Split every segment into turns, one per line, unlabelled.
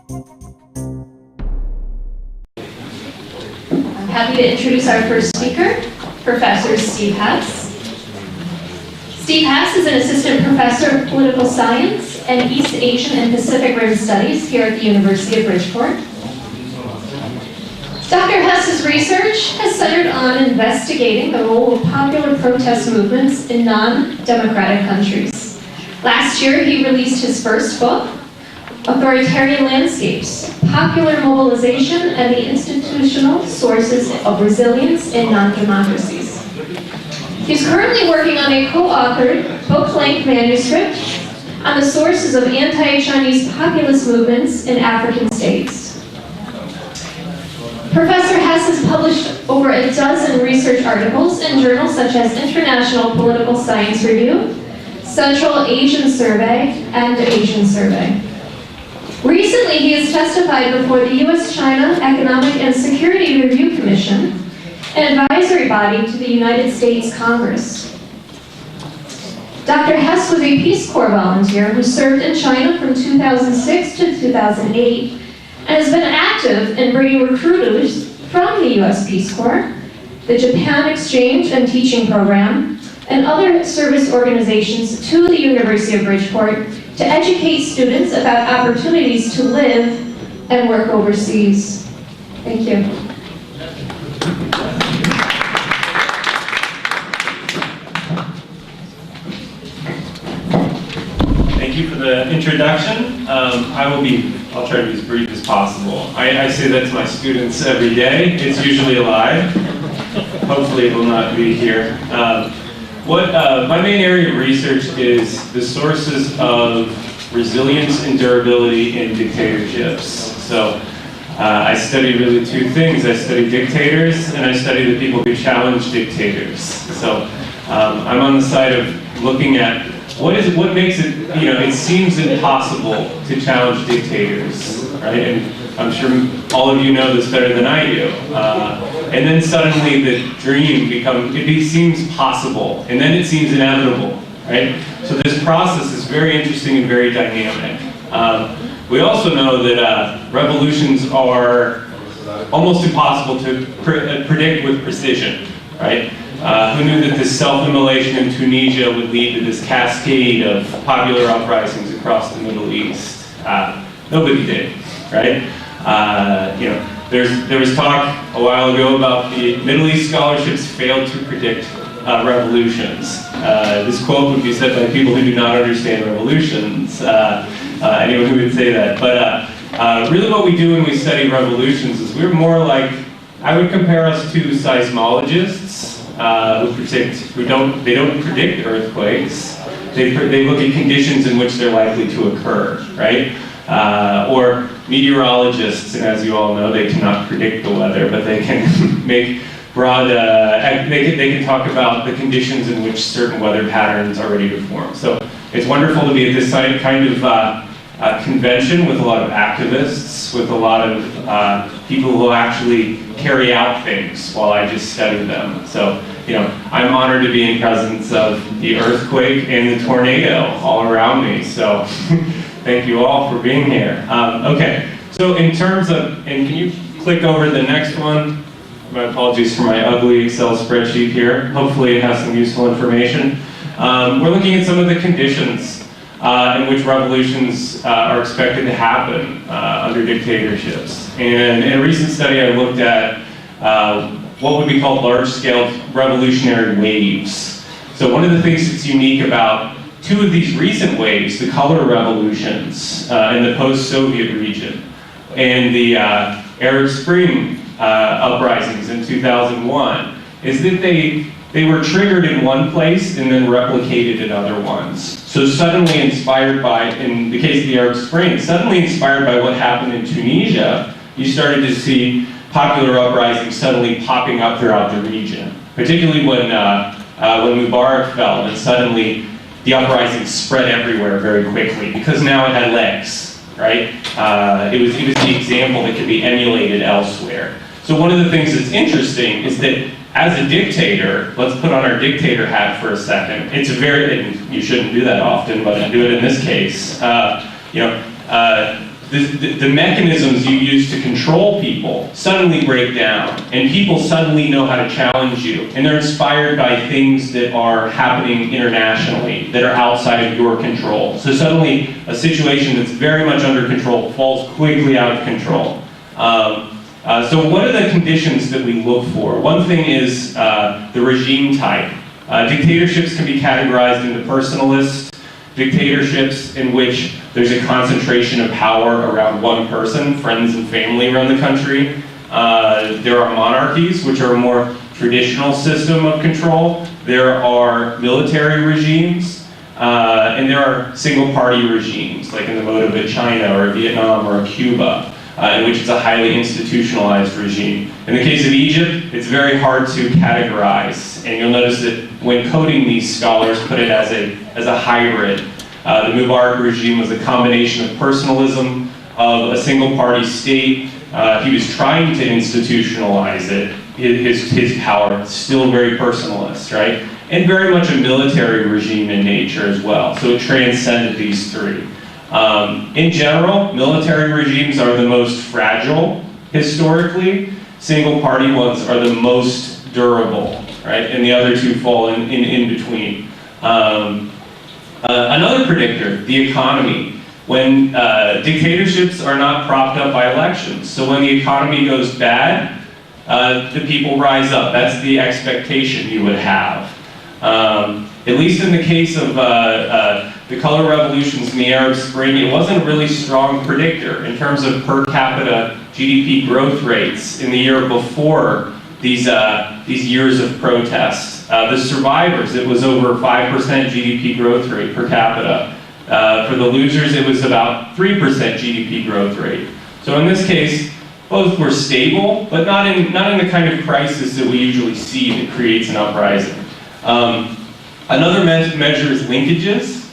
I'm happy to introduce our first speaker, Professor Steve Hess. Steve Hess is an assistant professor of political science and East Asian and Pacific Rim studies here at the University of Bridgeport. Dr. Hess's research has centered on investigating the role of popular protest movements in non-democratic countries. Last year, he released his first book, Authoritarian Landscapes: Popular Mobilization and the Institutional Sources of Resilience in Non-Democracies. He's currently working on a co-authored, book-length manuscript on the sources of anti-Chinese populist movements in African states. Professor Hess has published over a dozen research articles in journals such as International Political Science Review, Central Asian Survey, and Asian Survey. Recently, he has testified before the U.S.-China Economic and Security Review Commission, an advisory body to the United States Congress. Dr. Hess was a Peace Corps volunteer who served in China from 2006 to 2008 and has been active in bringing recruiters from the U.S. Peace Corps, the Japan Exchange and Teaching Program, and other service organizations to the University of Bridgeport to educate students about opportunities to live and work overseas. Thank you.
Thank you for the introduction. I'll try to be as brief as possible. I say that to my students every day. It's usually a lie. Hopefully it will not be here. My main area of research is the sources of resilience and durability in dictatorships. So I study really two things. I study dictators and I study the people who challenge dictators. So I'm on the side of looking at what makes it, it seems impossible to challenge dictators, right? And I'm sure all of you know this better than I do. And then suddenly the dream seems possible, and then it seems inevitable, right? So this process is very interesting and very dynamic. We also know that revolutions are almost impossible to predict with precision, right? Who knew that this self-immolation in Tunisia would lead to this cascade of popular uprisings across the Middle East? Nobody did, right? There was talk a while ago about the Middle East scholarships failed to predict revolutions. This quote would be said by people who do not understand revolutions, anyone who would say that. But really what we do when we study revolutions is we're more like, I would compare us to seismologists who don't predict earthquakes. They look at conditions in which they're likely to occur, right? Or meteorologists, and as you all know, they cannot predict the weather, but they can make broad, they can talk about the conditions in which certain weather patterns are ready to form. So it's wonderful to be at this kind of convention with a lot of activists, with a lot of people who actually carry out things while I just study them. So, I'm honored to be in presence of the earthquake and the tornado all around me. So, thank you all for being here. Okay, so in terms of, and can you click over to the next one? My apologies for my ugly Excel spreadsheet here. Hopefully it has some useful information. We're looking at some of the conditions in which revolutions are expected to happen under dictatorships. And in a recent study I looked at what would be called large-scale revolutionary waves. So one of the things that's unique about two of these recent waves, the color revolutions in the post-Soviet region and the Arab Spring uprisings in 2001, is that they were triggered in one place and then replicated in other ones. So suddenly inspired by, in the case of the Arab Spring, suddenly inspired by what happened in Tunisia, you started to see popular uprisings suddenly popping up throughout the region. Particularly when Mubarak fell, and suddenly the uprising spread everywhere very quickly because now it had legs, right? It was the example that could be emulated elsewhere. So one of the things that's interesting is that as a dictator, let's put on our dictator hat for a second. It's and you shouldn't do that often, but I do it in this case. the mechanisms you use to control people suddenly break down, and people suddenly know how to challenge you, and they're inspired by things that are happening internationally that are outside of your control. So suddenly a situation that's very much under control falls quickly out of control. So what are the conditions that we look for? One thing is the regime type. Dictatorships can be categorized into personalist dictatorships, in which there's a concentration of power around one person, friends and family around the country. There are monarchies, which are a more traditional system of control. There are military regimes, and there are single-party regimes, like in the mode of a China or a Vietnam or a Cuba, in which it's a highly institutionalized regime. In the case of Egypt, it's very hard to categorize, and you'll notice that when coding these, scholars put it as a hybrid. The Mubarak regime was a combination of personalism, of a single-party state. He was trying to institutionalize it, his power, still very personalist, right? And very much a military regime in nature as well, so it transcended these three. In general, military regimes are the most fragile historically. Single-party ones are the most durable, right? And the other two fall in between. Another predictor, the economy. When dictatorships are not propped up by elections. So when the economy goes bad, the people rise up. That's the expectation you would have. At least in the case of the color revolutions in the Arab Spring, it wasn't a really strong predictor in terms of per capita GDP growth rates in the year before these years of protest. The survivors, it was over 5% GDP growth rate per capita. For the losers, it was about 3% GDP growth rate. So in this case, both were stable, but not in the kind of crisis that we usually see that creates an uprising. Another measure is linkages.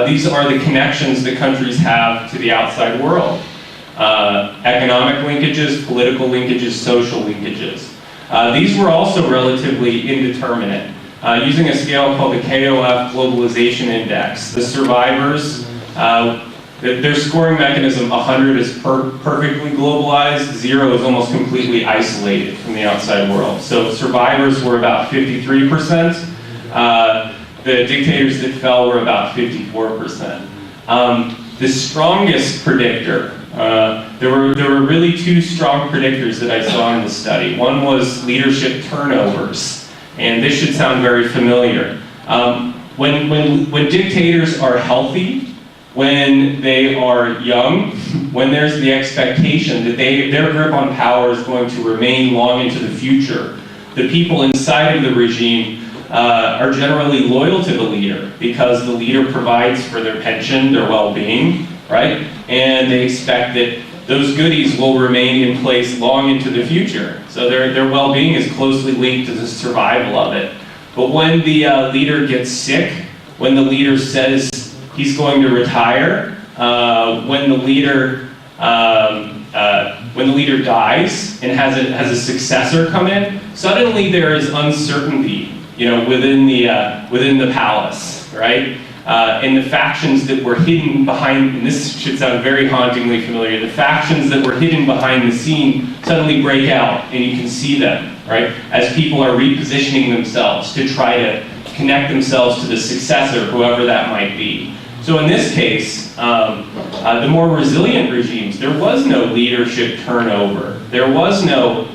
These are the connections that countries have to the outside world. Economic linkages, political linkages, social linkages. These were also relatively indeterminate. Using a scale called the KOF Globalization Index, the survivors, their scoring mechanism, 100 is perfectly globalized, 0 is almost completely isolated from the outside world. So survivors were about 53%. The dictators that fell were about 54%. The strongest predictor, there were really two strong predictors that I saw in the study. One was leadership turnovers, and this should sound very familiar. When dictators are healthy, when they are young, when there's the expectation that their grip on power is going to remain long into the future, the people inside of the regime are generally loyal to the leader because the leader provides for their pension, their well-being, right? And they expect that those goodies will remain in place long into the future. So their well-being is closely linked to the survival of it. But when the leader gets sick, when the leader says he's going to retire, when the leader dies and has a successor come in, suddenly there is uncertainty, within the palace, right? And the factions that were hidden behind, and this should sound very hauntingly familiar, the factions that were hidden behind the scene suddenly break out, and you can see them, right? As people are repositioning themselves to try to connect themselves to the successor, whoever that might be. So in this case, the more resilient regimes, there was no leadership turnover. There was no,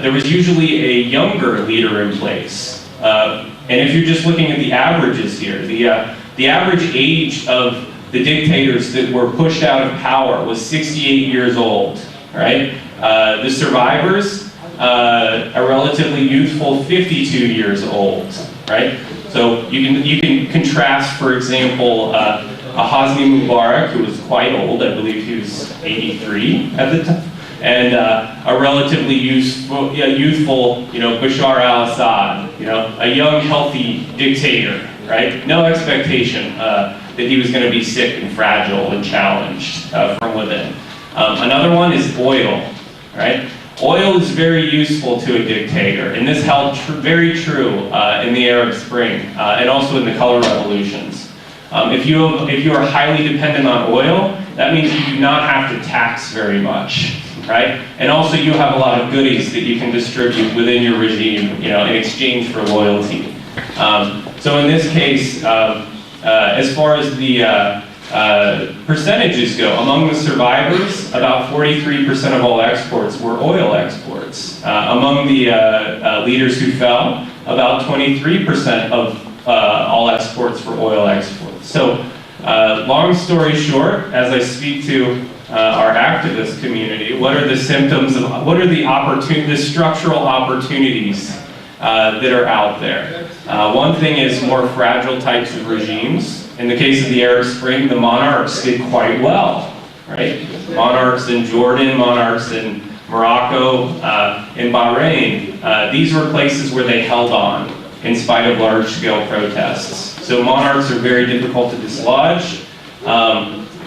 there was usually a younger leader in place. And if you're just looking at the averages here, the average age of the dictators that were pushed out of power was 68 years old, right? The survivors, a relatively youthful 52 years old, right? So you can contrast, for example, a Hosni Mubarak, who was quite old. I believe he was 83 at the time, and a relatively youthful, Bashar al-Assad, a young, healthy dictator, right? No expectation that he was going to be sick and fragile and challenged from within. Another one is oil, right? Oil is very useful to a dictator, and this held very true in the Arab Spring and also in the color revolutions. If you are highly dependent on oil, that means you do not have to tax very much, right? And also you have a lot of goodies that you can distribute within your regime, in exchange for loyalty. So in this case, as far as the percentages go, among the survivors, about 43% of all exports were oil exports. Among the leaders who fell, about 23% of all exports were oil exports. So, long story short, as I speak to our activist community, what are the symptoms of, what are the structural opportunities that are out there? One thing is more fragile types of regimes. In the case of the Arab Spring, the monarchs did quite well, right? Monarchs in Jordan, monarchs in Morocco, in Bahrain. These were places where they held on in spite of large-scale protests. So monarchs are very difficult to dislodge.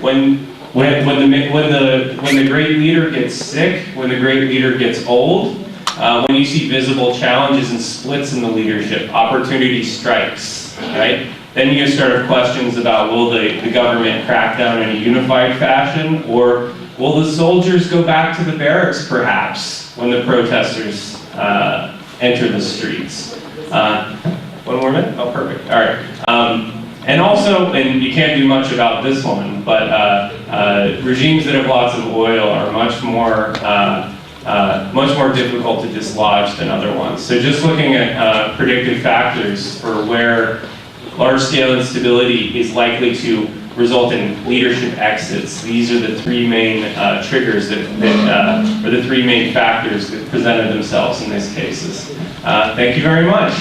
When the great leader gets sick, when the great leader gets old, when you see visible challenges and splits in the leadership, opportunity strikes, right? Then you start questions about, will the government crack down in a unified fashion, or will the soldiers go back to the barracks, perhaps, when the protesters enter the streets? One more minute? Oh, perfect. All right. And also, and you can't do much about this one, but regimes that have lots of oil are much more difficult to dislodge than other ones. So just looking at predictive factors for where large-scale instability is likely to result in leadership exits. These are the three main triggers or the three main factors that presented themselves in these cases. Thank you very much.